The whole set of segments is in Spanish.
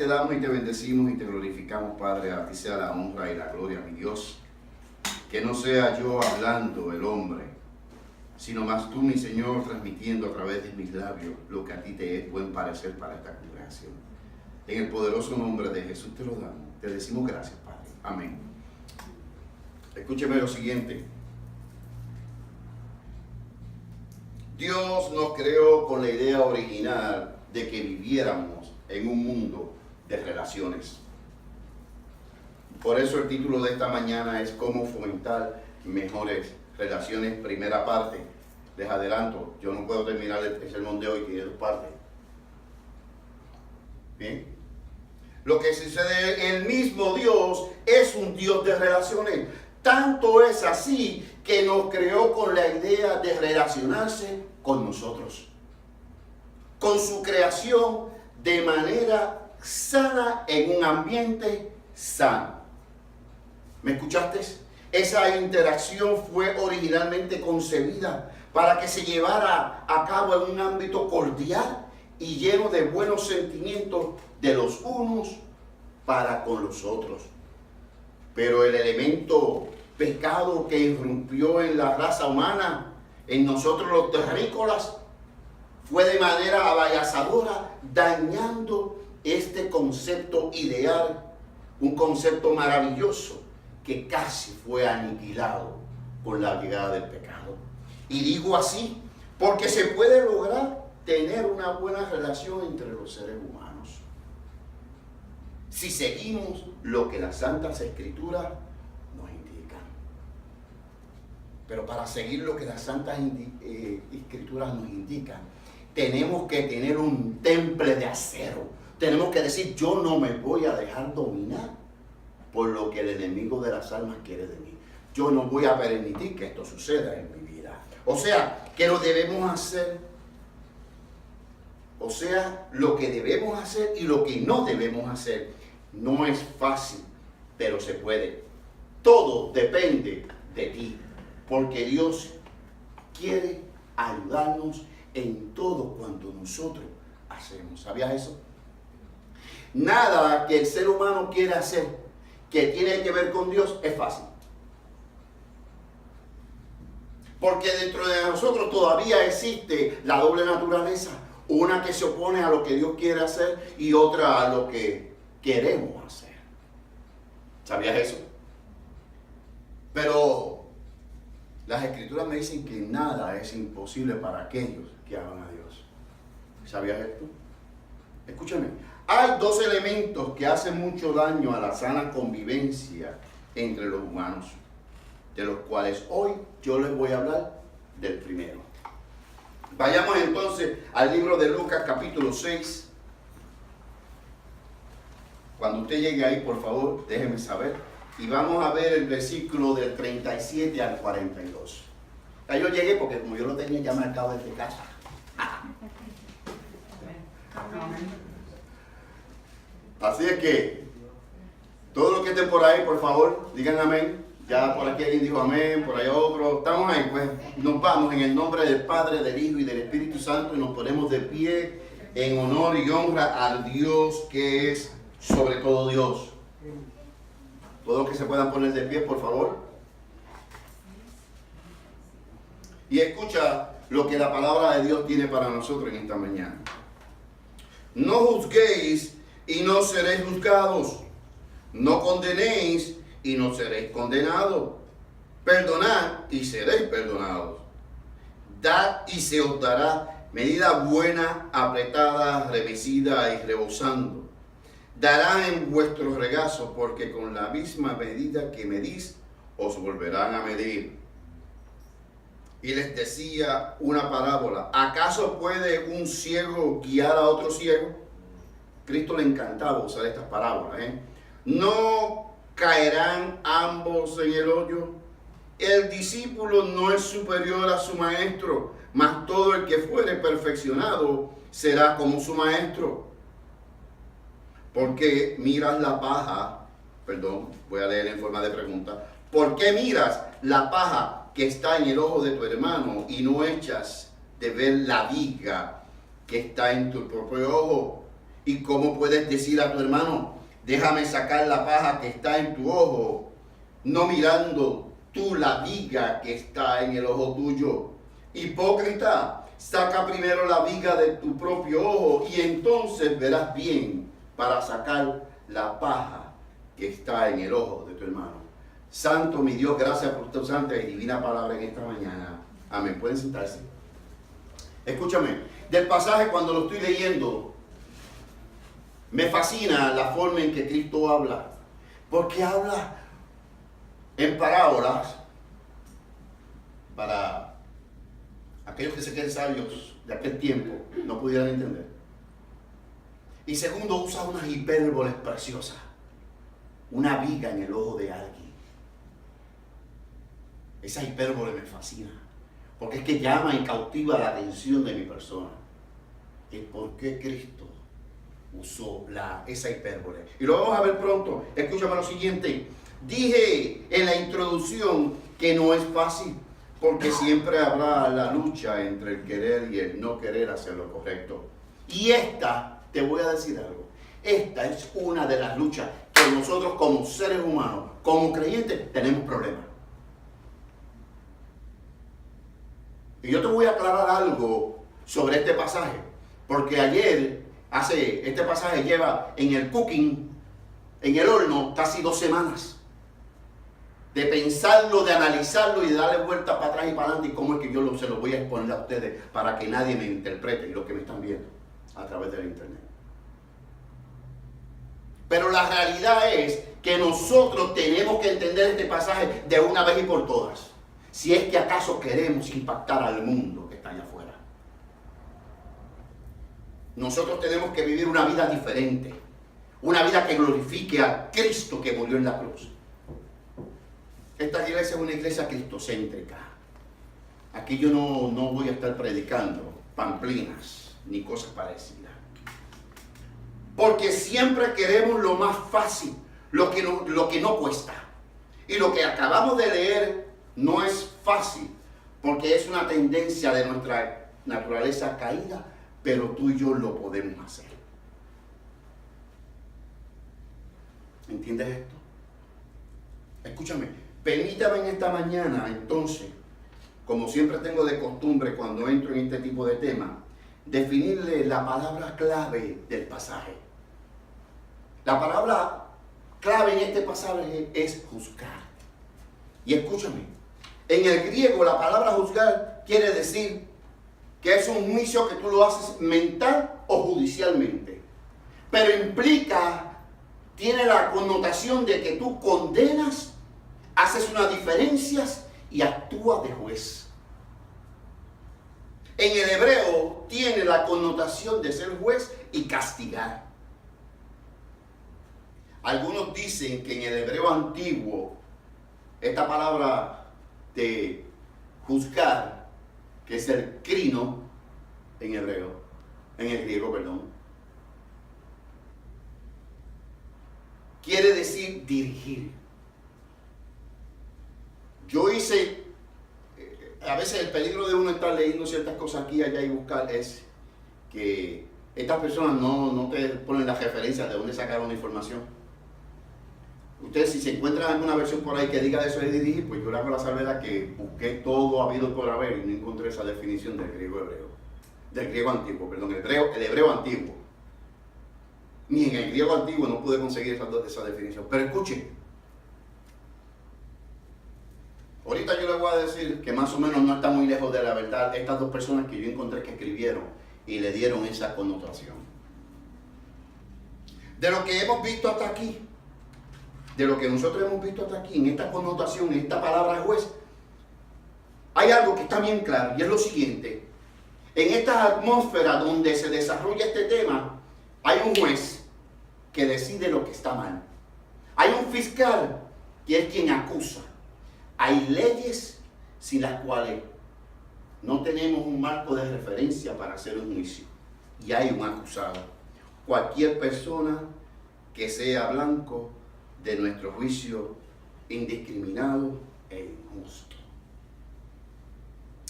te damos y te bendecimos y te glorificamos, Padre. A ti sea la honra y la gloria, mi Dios. Que no sea yo hablando el hombre, sino más tú, mi Señor, transmitiendo a través de mis labios lo que a ti te es buen parecer para esta congregación. En el poderoso nombre de Jesús te lo damos. Te decimos gracias, Padre. Amén. Escúcheme lo siguiente. Dios nos creó con la idea original de que viviéramos en un mundo de relaciones. Por eso el título de esta mañana es cómo fomentar mejores relaciones. Primera parte. Les adelanto, yo no puedo terminar el sermón de hoy, tiene dos partes. Bien. Lo que sucede, el mismo Dios es un Dios de relaciones. Tanto es así que nos creó con la idea de relacionarse con nosotros, con su creación de manera sana, en un ambiente sano. ¿Me escuchaste? Esa interacción fue originalmente concebida para que se llevara a cabo en un ámbito cordial y lleno de buenos sentimientos de los unos para con los otros. Pero el elemento pecado que irrumpió en la raza humana, en nosotros los terrícolas, fue de manera abayazadora, dañando este concepto ideal, un concepto maravilloso que casi fue aniquilado por la llegada del pecado. Y digo así porque se puede lograr tener una buena relación entre los seres humanos si seguimos lo que las Santas Escrituras nos indican. Pero para seguir lo que las Santas Escrituras nos indican, tenemos que tener un temple de acero. Tenemos que decir, yo no me voy a dejar dominar por lo que el enemigo de las almas quiere de mí. Yo no voy a permitir que esto suceda en mi vida. O sea, que lo debemos hacer. O sea, lo que debemos hacer y lo que no debemos hacer. No es fácil, pero se puede. Todo depende de ti, porque Dios quiere ayudarnos en todo cuanto nosotros hacemos. ¿Sabías eso? Nada que el ser humano quiera hacer que tiene que ver con Dios es fácil. Porque dentro de nosotros todavía existe la doble naturaleza. Una que se opone a lo que Dios quiere hacer y otra a lo que queremos hacer. ¿Sabías eso? Pero las Escrituras me dicen que nada es imposible para aquellos que aman a Dios. ¿Sabías esto? Escúchame. Hay dos elementos que hacen mucho daño a la sana convivencia entre los humanos, de los cuales hoy yo les voy a hablar del primero. Vayamos entonces al libro de Lucas capítulo 6. Cuando usted llegue ahí, por favor, déjeme saber. Y vamos a ver el versículo del 37 al 42. Ya yo llegué porque como yo lo tenía ya marcado desde casa. Así es que, todos los que estén por ahí, por favor, digan amén. Ya por aquí alguien dijo amén, por allá otro. Estamos ahí, pues nos vamos en el nombre del Padre, del Hijo y del Espíritu Santo y nos ponemos de pie en honor y honra al Dios que es sobre todo Dios. Todos los que se puedan poner de pie, por favor. Y escucha lo que la palabra de Dios tiene para nosotros en esta mañana. No juzguéis y no seréis juzgados. No condenéis y no seréis condenados. Perdonad y seréis perdonados. Dad y se os dará medida buena, apretada, revestida y rebosando. Darán en vuestros regazos, porque con la misma medida que medís, os volverán a medir. Y les decía una parábola. ¿Acaso puede un ciego guiar a otro ciego? Cristo le encantaba usar estas parábolas. ¿No caerán ambos en el hoyo? El discípulo no es superior a su maestro, mas todo el que fuere perfeccionado será como su maestro. Porque miras la paja, voy a leer en forma de pregunta. ¿Por qué miras la paja que está en el ojo de tu hermano y no echas de ver la viga que está en tu propio ojo? ¿Y cómo puedes decir a tu hermano, déjame sacar la paja que está en tu ojo, no mirando tú la viga que está en el ojo tuyo? Hipócrita, saca primero la viga de tu propio ojo y entonces verás bien para sacar la paja que está en el ojo de tu hermano. Santo mi Dios, gracias por tu santa y divina palabra en esta mañana. Amén. Pueden sentarse. Escúchame, del pasaje cuando lo estoy leyendo, me fascina la forma en que Cristo habla, porque habla en parábolas para aquellos que se queden sabios de aquel tiempo no pudieran entender. Y segundo, usa unas hipérboles preciosas, una viga en el ojo de alguien. Esa hipérbole me fascina, porque es que llama y cautiva la atención de mi persona. ¿Y por qué Cristo usó esa hipérbole? Y lo vamos a ver pronto. Escúchame lo siguiente. Dije en la introducción que no es fácil, porque siempre habrá la lucha entre el querer y el no querer hacer lo correcto. Y te voy a decir algo, esta es una de las luchas que nosotros como seres humanos, como creyentes, tenemos problemas. Y yo te voy a aclarar algo sobre este pasaje, porque este pasaje lleva en el cooking, en el horno, casi 2 semanas. De pensarlo, de analizarlo y de darle vueltas para atrás y para adelante, y cómo es que yo se lo voy a exponer a ustedes para que nadie me interprete, y los que me están viendo a través del internet. Pero la realidad es que nosotros tenemos que entender este pasaje de una vez y por todas, si es que acaso queremos impactar al mundo que está allá afuera. Nosotros tenemos que vivir una vida diferente, una vida que glorifique a Cristo que murió en la cruz. Esta iglesia es una iglesia cristocéntrica. Aquí yo no voy a estar predicando pamplinas ni cosas parecidas. Porque siempre queremos lo más fácil, lo que no cuesta. Y lo que acabamos de leer no es fácil, porque es una tendencia de nuestra naturaleza caída, pero tú y yo lo podemos hacer. ¿Entiendes esto? Escúchame, permítame en esta mañana, entonces, como siempre tengo de costumbre cuando entro en este tipo de temas, definirle la palabra clave del pasaje. La palabra clave en este pasaje es juzgar. Y escúchame, en el griego la palabra juzgar quiere decir que es un juicio que tú lo haces mental o judicialmente. Pero tiene la connotación de que tú condenas, haces unas diferencias y actúas de juez. En el hebreo tiene la connotación de ser juez y castigar. Algunos dicen que en el hebreo antiguo, esta palabra de juzgar, que es el crino en el griego, quiere decir dirigir. A veces el peligro de uno estar leyendo ciertas cosas aquí, allá y buscar es que estas personas no te ponen las referencias de dónde sacaron la información. Ustedes, si se encuentran alguna versión por ahí que diga eso de dirigir, pues yo le hago la salvedad que busqué todo habido por haber y no encontré esa definición del griego antiguo, el hebreo antiguo. Ni en el griego antiguo no pude conseguir esa definición. Pero escuchen, ahorita yo les voy a decir que más o menos no está muy lejos de la verdad estas 2 personas que yo encontré que escribieron y le dieron esa connotación. De lo que hemos visto hasta aquí, de lo que nosotros hemos visto hasta aquí, en esta connotación, en esta palabra juez, hay algo que está bien claro y es lo siguiente. En esta atmósfera donde se desarrolla este tema, hay un juez que decide lo que está mal. Hay un fiscal que es quien acusa. Hay leyes sin las cuales no tenemos un marco de referencia para hacer un juicio. Y hay un acusado. Cualquier persona que sea blanco de nuestro juicio indiscriminado e injusto.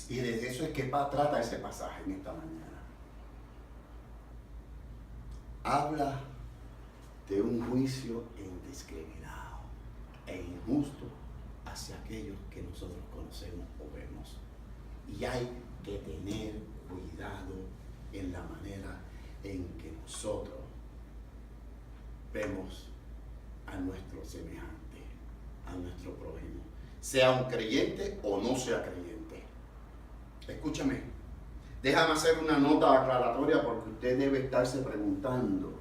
Y de eso es que trata ese pasaje en esta mañana. habla de un juicio indiscriminado e injusto hacia aquellos que nosotros conocemos o vemos. Y hay que tener cuidado en la manera en que nosotros vemos a nuestro semejante, a nuestro prójimo, sea un creyente o no sea creyente. Escúchame, déjame hacer una nota aclaratoria porque usted debe estarse preguntando,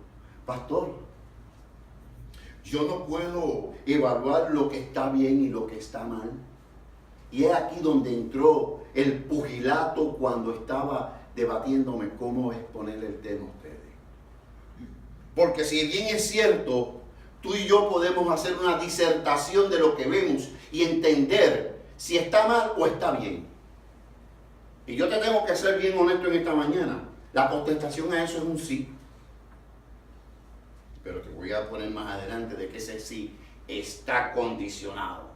pastor, yo no puedo evaluar lo que está bien y lo que está mal. Y es aquí donde entró el pugilato cuando estaba debatiéndome cómo exponer el tema a ustedes. Porque si bien es cierto, tú y yo podemos hacer una disertación de lo que vemos y entender si está mal o está bien. Y yo te tengo que ser bien honesto en esta mañana. La contestación a eso es un sí. Pero te voy a poner más adelante de que ese sí está condicionado.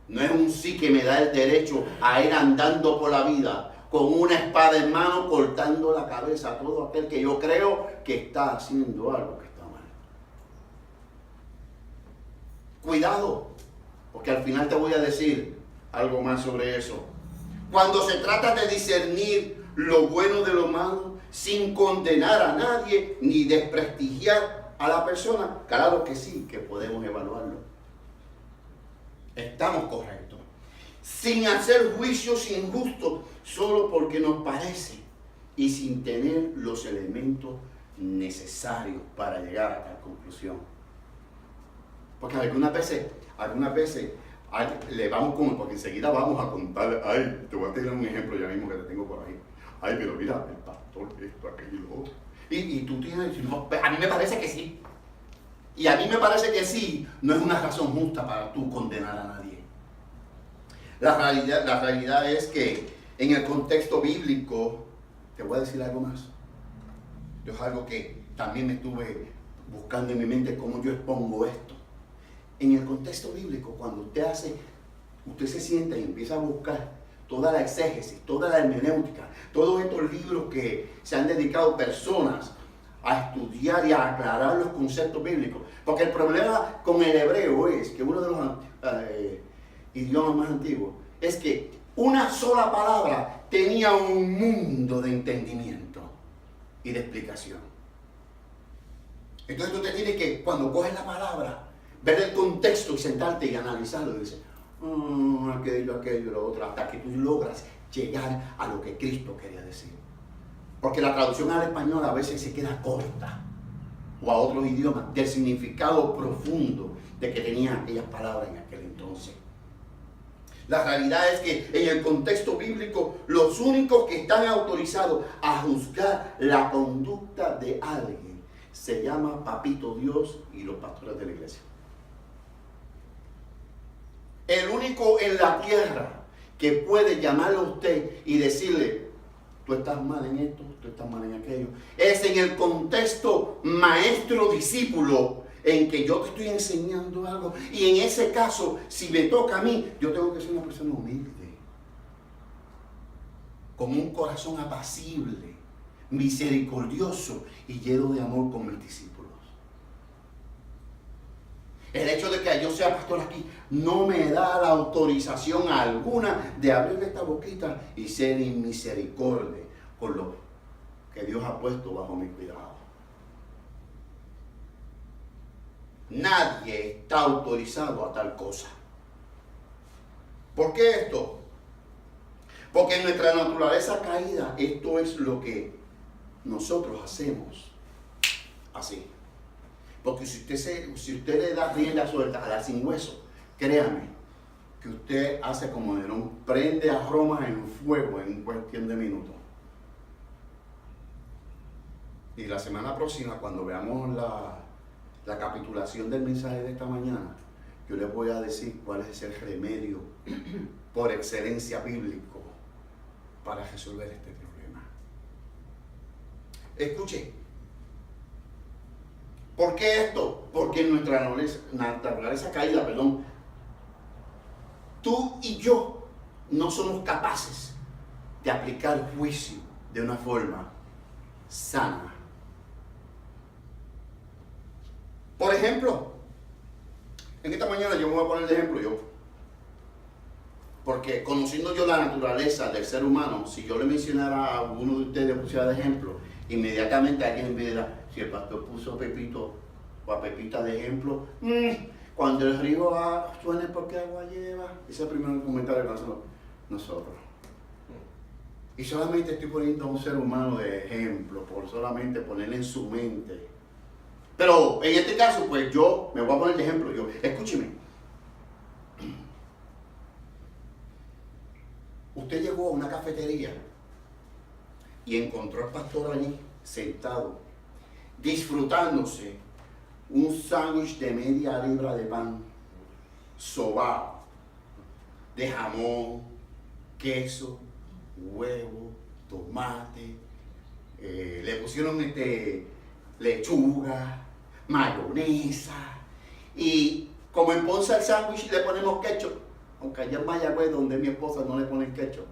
No es un sí que me da el derecho a ir andando por la vida con una espada en mano cortando la cabeza a todo aquel que yo creo que está haciendo algo que está mal. Cuidado, porque al final te voy a decir algo más sobre eso. Cuando se trata de discernir lo bueno de lo malo, sin condenar a nadie ni desprestigiar a la persona, claro que sí, que podemos evaluarlo. Estamos correctos. Sin hacer juicios injustos solo porque nos parece y sin tener los elementos necesarios para llegar a tal conclusión. Porque algunas veces le vamos porque enseguida vamos a contar, te voy a tirar un ejemplo ya mismo que te tengo por ahí. Pero mira, el pastor, esto, aquello y lo otro. Y tú tienes, no, a mí me parece que sí. Y a mí me parece que sí, no es una razón justa para tú condenar a nadie. La realidad es que en el contexto bíblico, te voy a decir algo más. Esto es algo que también me estuve buscando en mi mente cómo yo expongo esto. En el contexto bíblico, cuando usted se sienta y empieza a buscar toda la exégesis, toda la hermenéutica, todos estos libros que se han dedicado personas a estudiar y a aclarar los conceptos bíblicos. Porque el problema con el hebreo es que uno de los idiomas más antiguos es que una sola palabra tenía un mundo de entendimiento y de explicación. Entonces tú te tienes que, cuando coges la palabra, ver el contexto y sentarte y analizarlo y decir, aquello, lo otro, hasta que tú logras llegar a lo que Cristo quería decir. Porque la traducción al español a veces se queda corta, o a otros idiomas, del significado profundo de que tenían aquellas palabras en aquel entonces. La realidad es que en el contexto bíblico, los únicos que están autorizados a juzgar la conducta de alguien se llama Papito Dios y los pastores de la iglesia. El único en la tierra que puede llamarlo a usted y decirle, tú estás mal en esto, tú estás mal en aquello, es en el contexto maestro-discípulo en que yo te estoy enseñando algo. Y en ese caso, si me toca a mí, yo tengo que ser una persona humilde, con un corazón apacible, misericordioso y lleno de amor con mis discípulos. El hecho de que yo sea pastor aquí no me da la autorización alguna de abrir esta boquita y ser inmisericordia con lo que Dios ha puesto bajo mi cuidado. Nadie está autorizado a tal cosa. ¿Por qué esto? Porque en nuestra naturaleza caída, esto es lo que nosotros hacemos así. Porque si usted le da rienda suelta a la sin hueso, créame que usted hace como Nerón, prende a Roma en fuego en cuestión de minutos. Y la semana próxima, cuando veamos la capitulación del mensaje de esta mañana, yo les voy a decir cuál es el remedio por excelencia bíblico para resolver este problema. Escuche. ¿Por qué esto? Porque en nuestra naturaleza caída, tú y yo no somos capaces de aplicar juicio de una forma sana. Por ejemplo, en esta mañana yo me voy a poner de ejemplo yo. Porque conociendo yo la naturaleza del ser humano, si yo le mencionara a uno de ustedes, pusiera de ejemplo, inmediatamente alguien me dirá, si el pastor puso a Pepito o a Pepita de ejemplo, cuando el río suene porque agua lleva. Ese es el primer comentario que hacemos nosotros. Y solamente estoy poniendo a un ser humano de ejemplo, por solamente ponerle en su mente. Pero en este caso, pues yo me voy a poner de ejemplo yo. Escúcheme. Usted llegó a una cafetería y encontró al pastor allí sentado, disfrutándose un sándwich de media libra de pan, sobao, de jamón, queso, huevo, tomate, le pusieron lechuga, mayonesa, y como en Ponce al sándwich le ponemos ketchup, aunque allá en Mayagüez, donde mi esposa, no le ponen ketchup,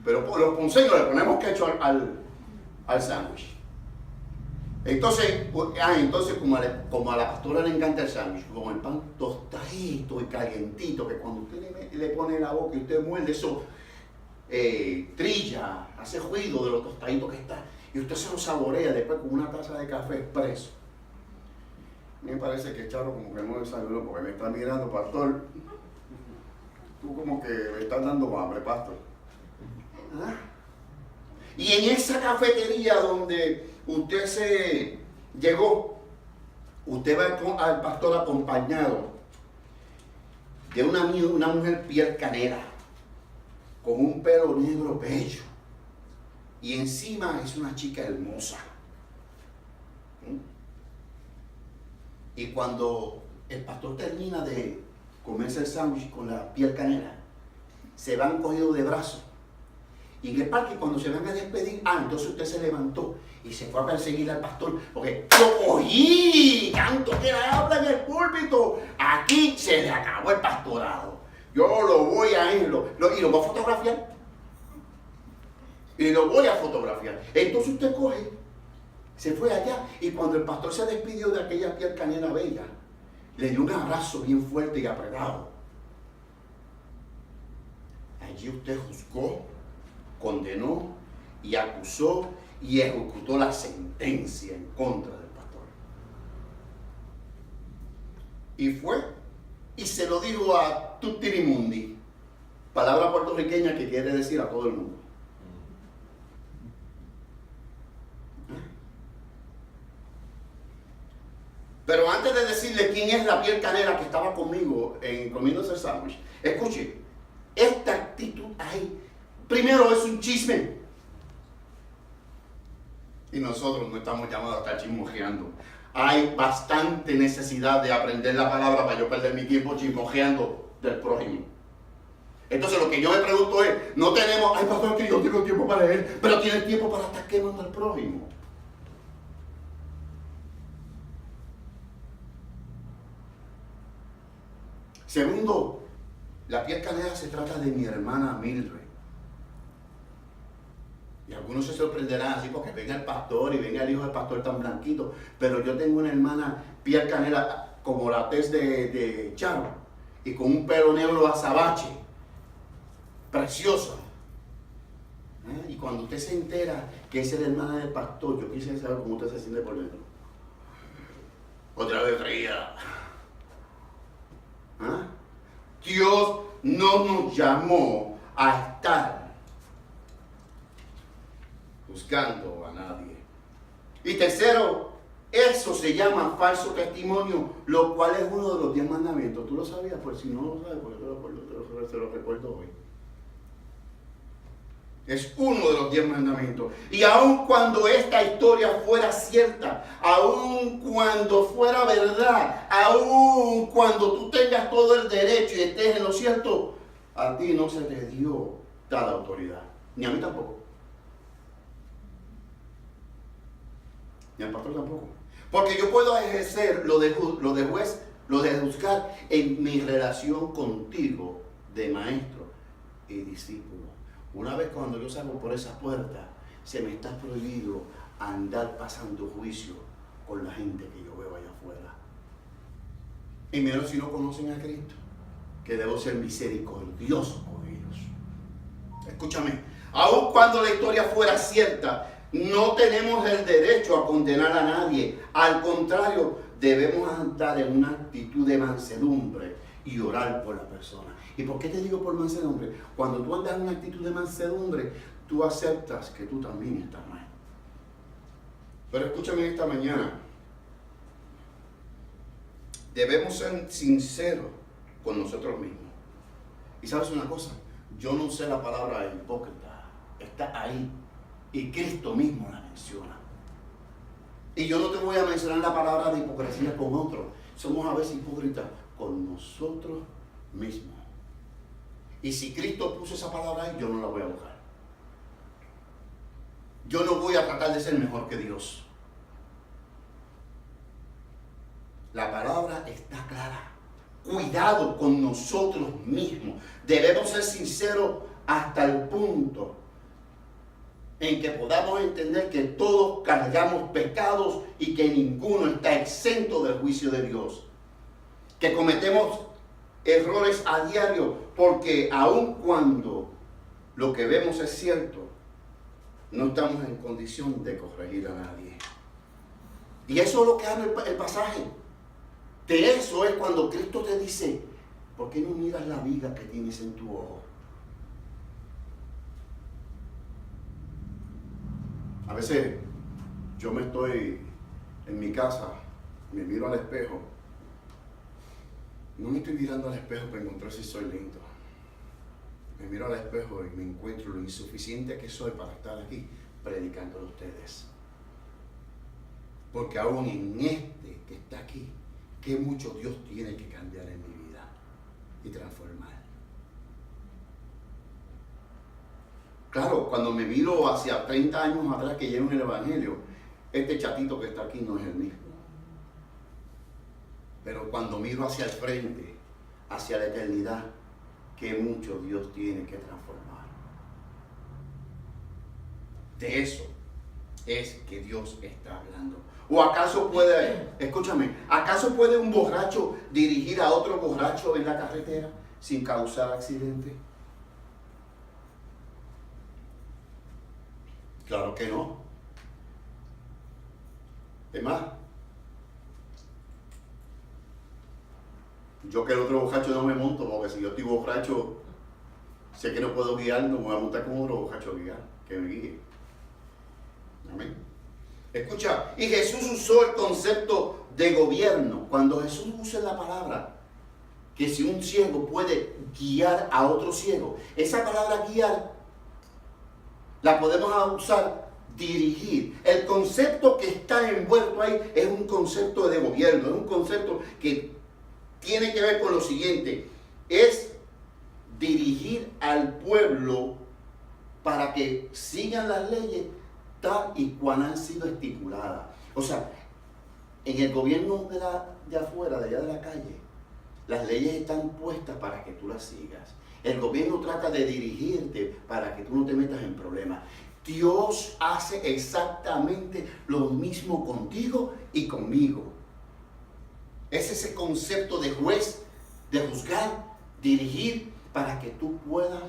pero los ponceños le ponemos ketchup al sándwich. Entonces como a la pastora le encanta el sándwich, como el pan tostadito y calientito, que cuando usted le pone en la boca y usted muerde eso, trilla, hace ruido de lo tostadito que está, y usted se lo saborea después con una taza de café expreso. Me parece que Charo como que no desayunó porque me está mirando, pastor. Tú como que me estás dando hambre, pastor. ¿Ah? Y en esa cafetería donde usted se llegó, usted va al pastor acompañado de una mujer piel canela, con un pelo negro bello, y encima es una chica hermosa. Y cuando el pastor termina de comerse el sándwich con la piel canela, se van cogidos de brazos. Y en el parque, cuando se van a despedir, entonces usted se levantó y se fue a perseguir al pastor, porque lo cogí, tanto que le habla en el púlpito, aquí se le acabó el pastorado. Yo lo voy a ir, y lo voy a fotografiar. Y lo voy a fotografiar. Entonces usted coge, se fue allá, y cuando el pastor se despidió de aquella piel canela bella, le dio un abrazo bien fuerte y apretado. Allí usted juzgó, condenó y acusó y ejecutó la sentencia en contra del pastor. Y fue y se lo dijo a Tutirimundi, palabra puertorriqueña que quiere decir a todo el mundo. Pero antes de decirle quién es la piel canela que estaba conmigo comiéndose el sándwich, escuche, esta actitud ahí, primero es un chisme. Y nosotros no estamos llamados a estar chismojeando. Hay bastante necesidad de aprender la palabra para yo perder mi tiempo chismojeando del prójimo. Entonces lo que yo me pregunto es, no tenemos, pastor, que yo tengo tiempo para leer, pero tienes tiempo para estar quemando al prójimo. Segundo, la piel canela se trata de mi hermana Mildred. Y algunos se sorprenderán así porque venga el pastor y venga el hijo del pastor tan blanquito. Pero yo tengo una hermana piel canela como la tez de Charo y con un pelo negro azabache. Preciosa. Y cuando usted se entera que esa es la hermana del pastor, yo quisiera saber cómo usted se siente por dentro. Otra vez fría. Dios no nos llamó a estar juzgando a nadie. Y tercero, eso se llama falso testimonio, lo cual es uno de los 10 mandamientos. ¿Tú lo sabías? Pues si no lo sabes, pues te lo recuerdo hoy. Es uno de los 10 mandamientos. Y aun cuando esta historia fuera cierta, aun cuando fuera verdad, aun cuando tú tengas todo el derecho y estés en lo cierto, a ti no se te dio tal autoridad. Ni a mí tampoco. Ni al pastor tampoco. Porque yo puedo ejercer lo de juez, lo de juzgar en mi relación contigo de maestro y discípulo. Una vez cuando yo salgo por esa puerta, se me está prohibido a andar pasando juicio con la gente que yo veo allá afuera. Y menos si no conocen a Cristo, que debo ser misericordioso con ellos. Escúchame, aun cuando la historia fuera cierta, no tenemos el derecho a condenar a nadie. Al contrario, debemos andar en una actitud de mansedumbre y orar por la persona. ¿Y por qué te digo por mansedumbre? Cuando tú andas en una actitud de mansedumbre, tú aceptas que tú también estás mal. Pero escúchame esta mañana. Debemos ser sinceros con nosotros mismos. Y sabes una cosa, yo no sé la palabra hipócrita, está ahí. Y Cristo mismo la menciona. Y yo no te voy a mencionar la palabra de hipocresía con otros. Somos a veces hipócritas con nosotros mismos. Y si Cristo puso esa palabra ahí, yo no la voy a buscar. Yo no voy a tratar de ser mejor que Dios. La palabra está clara. Cuidado con nosotros mismos. Debemos ser sinceros hasta el punto en que podamos entender que todos cargamos pecados y que ninguno está exento del juicio de Dios. Que cometemos errores a diario, porque aun cuando lo que vemos es cierto, no estamos en condición de corregir a nadie. Y eso es lo que habla el pasaje. De eso es cuando Cristo te dice, ¿por qué no miras la viga que tienes en tu ojo? A veces yo me estoy en mi casa, me miro al espejo. No me estoy mirando al espejo para encontrar si soy lindo. Me miro al espejo y me encuentro lo insuficiente que soy para estar aquí predicando a ustedes. Porque aún en este que está aquí, que mucho Dios tiene que cambiar en mi vida y transformar. Claro, cuando me miro hacia 30 años atrás que llevo en el Evangelio, este chatito que está aquí no es el mismo. Pero cuando miro hacia el frente, hacia la eternidad, que mucho Dios tiene que transformar. De eso es que Dios está hablando. ¿O acaso puede, escúchame, acaso puede un borracho dirigir a otro borracho en la carretera sin causar accidente? Claro que no. Es más, yo que el otro borracho no me monto, porque si yo estoy borracho, sé que no puedo guiar, no me voy a montar con otro borracho a guiar, que me guíe. Amén. Escucha, y Jesús usó el concepto de gobierno. Cuando Jesús usa la palabra, que si un ciego puede guiar a otro ciego, esa palabra guiar la podemos usar dirigir. El concepto que está envuelto ahí es un concepto de gobierno, es un concepto que tiene que ver con lo siguiente, es dirigir al pueblo para que sigan las leyes tal y cual han sido estipuladas. O sea, en el gobierno de afuera, de allá de la calle, las leyes están puestas para que tú las sigas. El gobierno trata de dirigirte para que tú no te metas en problemas. Dios hace exactamente lo mismo contigo y conmigo. Es ese concepto de juez, de juzgar, dirigir, para que tú puedas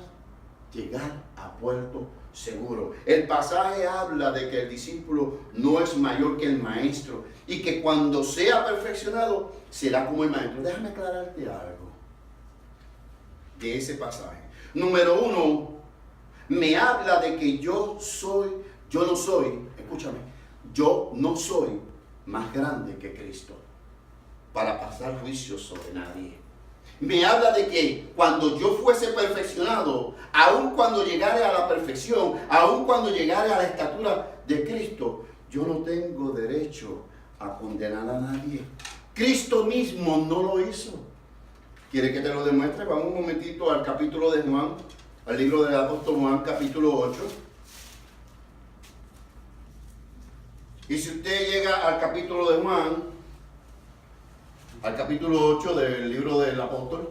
llegar a puerto seguro. El pasaje habla de que el discípulo no es mayor que el maestro y que cuando sea perfeccionado será como el maestro. Déjame aclararte algo de ese pasaje. Número uno, me habla de que yo no soy más grande que Cristo para pasar juicio sobre nadie. Me habla de que cuando yo fuese perfeccionado, aun cuando llegare a la perfección, aun cuando llegare a la estatura de Cristo, yo no tengo derecho a condenar a nadie. Cristo mismo no lo hizo. ¿Quiere que te lo demuestre? Vamos un momentito al capítulo de Juan, al libro del apóstol Juan, capítulo 8. Y si usted llega al capítulo de Juan, al capítulo 8 del libro del apóstol,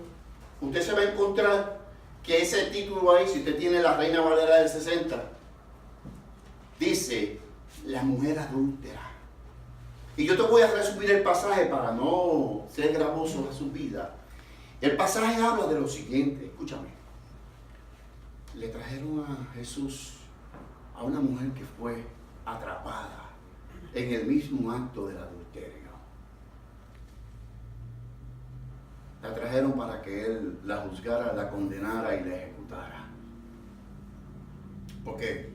usted se va a encontrar que ese título ahí, si usted tiene la Reina Valera del 60, dice, la mujer adúltera. Y yo te voy a resumir el pasaje para no ser gravoso a su vida. El pasaje habla de lo siguiente, escúchame. Le trajeron a Jesús a una mujer que fue atrapada en el mismo acto del adulterio. La trajeron para que él la juzgara, la condenara y la ejecutara. Porque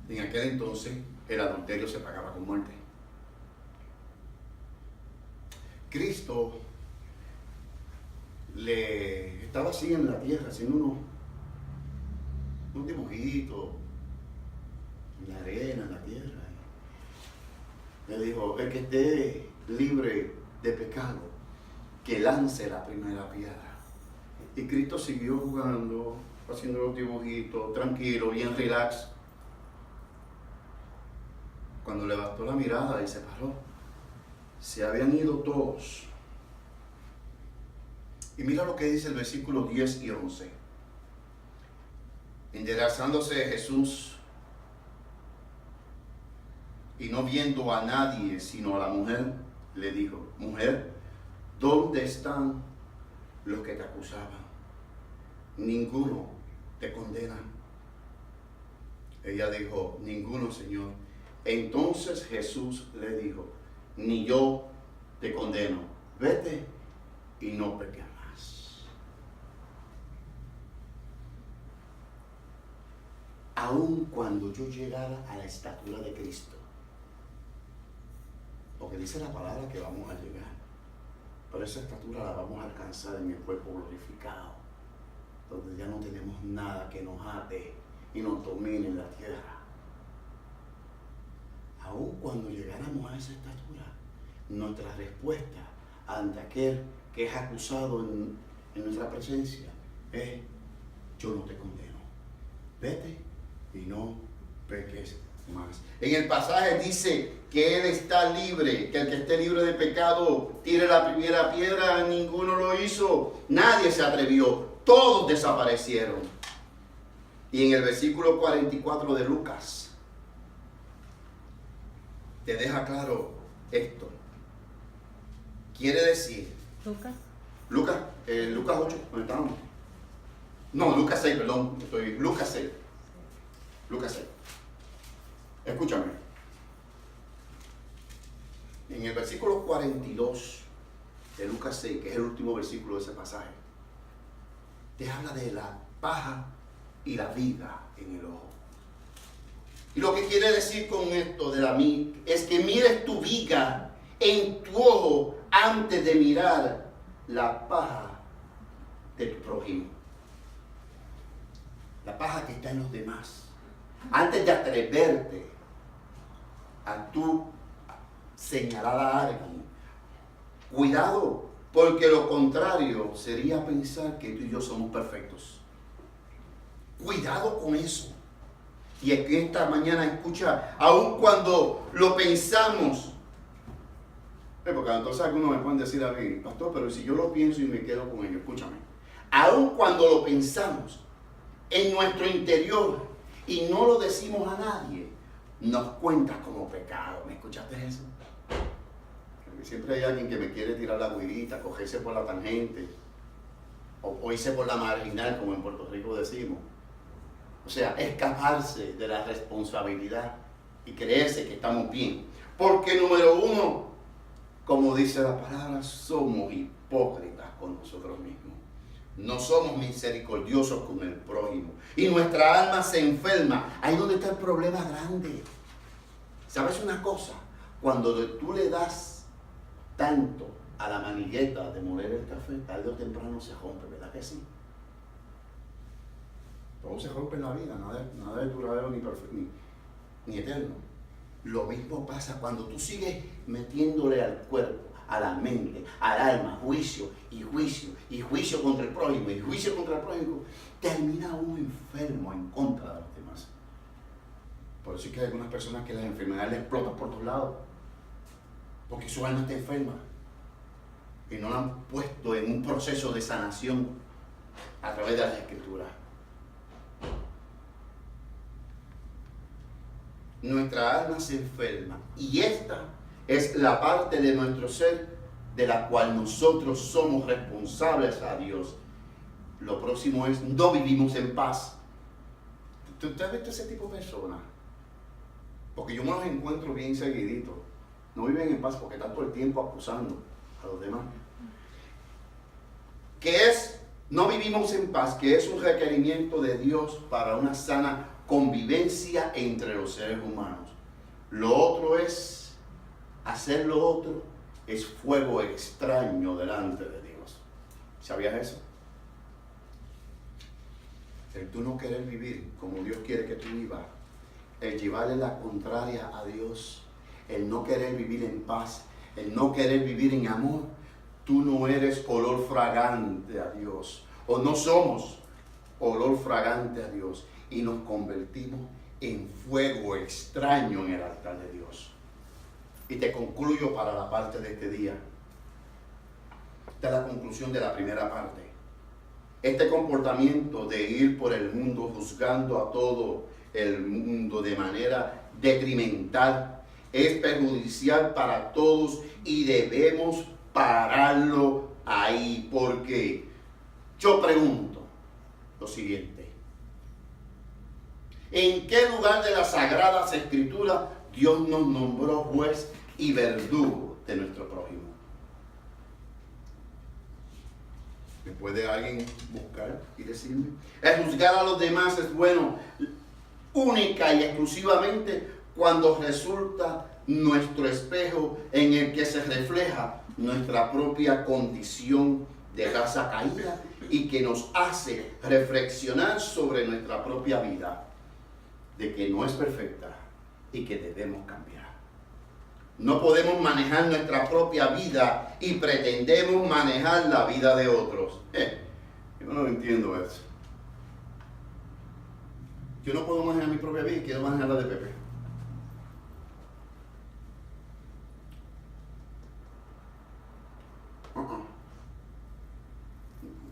en aquel entonces el adulterio se pagaba con muerte. Cristo le estaba así en la tierra haciendo unos dibujitos en la arena, en la tierra. Le dijo, el que esté libre de pecado, que lance la primera piedra. Y Cristo siguió jugando, haciendo los dibujitos, tranquilo, bien relax. Cuando levantó la mirada y se paró, se habían ido todos. Y mira lo que dice el versículo 10 y 11. Enderezándose Jesús y no viendo a nadie sino a la mujer, le dijo, mujer, ¿dónde están los que te acusaban? Ninguno te condena. Ella dijo, ninguno, Señor. Entonces Jesús le dijo, ni yo te condeno. Vete y no peques más. Aun cuando yo llegara a la estatura de Cristo, porque dice la palabra que vamos a llegar, pero esa estatura la vamos a alcanzar en el cuerpo glorificado, donde ya no tenemos nada que nos ate y nos domine en la tierra. Aun cuando llegáramos a esa estatura, nuestra respuesta ante aquel que es acusado en nuestra presencia es, yo no te condeno, vete y no peques más. En el pasaje dice que él está libre, que el que esté libre de pecado tire la primera piedra. Ninguno lo hizo, nadie se atrevió, todos desaparecieron. Y en el versículo 44 de Lucas te deja claro esto. Quiere decir Lucas 8, ¿dónde estamos? No, Lucas 6, perdón, Lucas 6. Escúchame. En el versículo 42 de Lucas 6, que es el último versículo de ese pasaje, te habla de la paja y la viga en el ojo. Y lo que quiere decir con esto de la viga es que mires tu viga en tu ojo antes de mirar la paja de tu prójimo. La paja que está en los demás. Antes de atreverte a tú señalar a alguien, cuidado, porque lo contrario sería pensar que tú y yo somos perfectos. Cuidado con eso. Y es que esta mañana escucha, aun cuando lo pensamos, porque entonces algunos me pueden decir a mí, pastor, pero si yo lo pienso y me quedo con ello, escúchame, aun cuando lo pensamos en nuestro interior y no lo decimos a nadie, nos cuenta como pecado. ¿Me escuchaste eso? Porque siempre hay alguien que me quiere tirar la guirita, cogerse por la tangente, o irse por la marginal, como en Puerto Rico decimos. O sea, escaparse de la responsabilidad y creerse que estamos bien. Porque número uno, como dice la palabra, somos hipócritas con nosotros mismos. No somos misericordiosos con el prójimo. Y nuestra alma se enferma. Ahí donde está el problema grande. ¿Sabes una cosa? Cuando tú le das tanto a la manigueta de moler el café, tarde o temprano se rompe, ¿verdad que sí? Todo se rompe en la vida, nada es duradero ni eterno. Lo mismo pasa cuando tú sigues metiéndole al cuerpo, a la mente, al alma, juicio y juicio, y juicio contra el prójimo, y juicio contra el prójimo, termina uno enfermo en contra de los demás. Por eso es que hay algunas personas que las enfermedades les explotan por todos lados, porque su alma está enferma, y no la han puesto en un proceso de sanación a través de las Escrituras. nuestra alma se enferma. Y esta es la parte de nuestro ser de la cual nosotros somos responsables a Dios. Lo próximo es, no vivimos en paz. ¿Tú has visto ese tipo de personas? Porque yo me los encuentro bien seguidito. No viven en paz porque están todo el tiempo acusando a los demás. ¿Qué es? No vivimos en paz, que es un requerimiento de Dios para una sana convivencia entre los seres humanos. Lo otro es, hacer lo otro es fuego extraño delante de Dios. ¿Sabías eso? El tú no querer vivir como Dios quiere que tú vivas, el llevarle la contraria a Dios, el no querer vivir en paz, el no querer vivir en amor, tú no eres olor fragante a Dios, o no somos olor fragante a Dios, y nos convertimos en fuego extraño en el altar de Dios. Y te concluyo para la parte de este día. Esta es la conclusión de la primera parte. Este comportamiento de ir por el mundo juzgando a todo el mundo de manera detrimental es perjudicial para todos y debemos pararlo ahí. Porque yo pregunto lo siguiente: ¿en qué lugar de las Sagradas Escrituras Dios nos nombró juez y verdugo de nuestro prójimo? ¿Me puede alguien buscar y decirme? El juzgar a los demás es bueno única y exclusivamente cuando resulta nuestro espejo en el que se refleja nuestra propia condición de raza caída y que nos hace reflexionar sobre nuestra propia vida, de que no es perfecta y que debemos cambiar. No podemos manejar nuestra propia vida y pretendemos manejar la vida de otros. Yo no entiendo eso. Yo no puedo manejar mi propia vida y quiero manejar la de Pepe.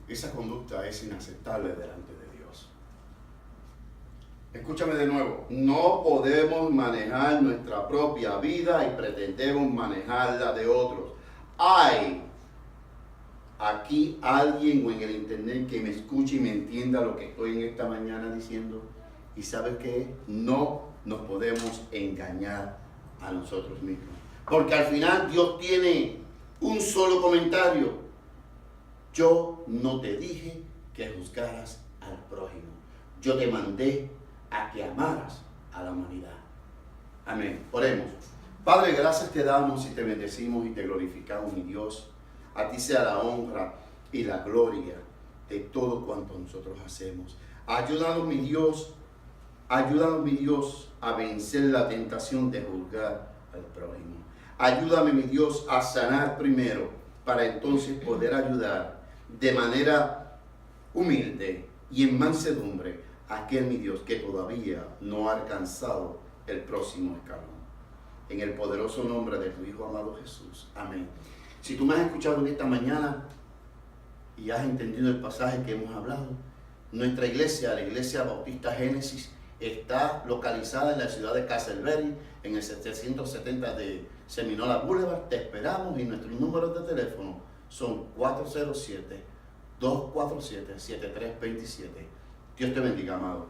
Esa conducta es inaceptable delante de Dios. Escúchame de nuevo. No podemos manejar nuestra propia vida y pretendemos manejar la de otros. Hay aquí alguien o en el internet que me escuche y me entienda lo que estoy en esta mañana diciendo. ¿Y sabe qué? No nos podemos engañar a nosotros mismos. Porque al final Dios tiene un solo comentario: yo no te dije que juzgaras al prójimo. Yo te mandé a que amaras a la humanidad. Amén. Oremos. Padre, gracias te damos y te bendecimos y te glorificamos, mi Dios. A ti sea la honra y la gloria de todo cuanto nosotros hacemos. Ayúdanos, mi Dios, a vencer la tentación de juzgar al prójimo. Ayúdame, mi Dios, a sanar primero, para entonces poder ayudar de manera humilde y en mansedumbre a aquel, mi Dios, que todavía no ha alcanzado el próximo escalón. En el poderoso nombre de tu Hijo amado Jesús. Amén. Si tú me has escuchado en esta mañana y has entendido el pasaje que hemos hablado, nuestra iglesia, la Iglesia Bautista Génesis, está localizada en la ciudad de Castleberry, en el 770 de Seminola Boulevard. Te esperamos y nuestros números de teléfono son 407-247-7327. Dios te bendiga, amado.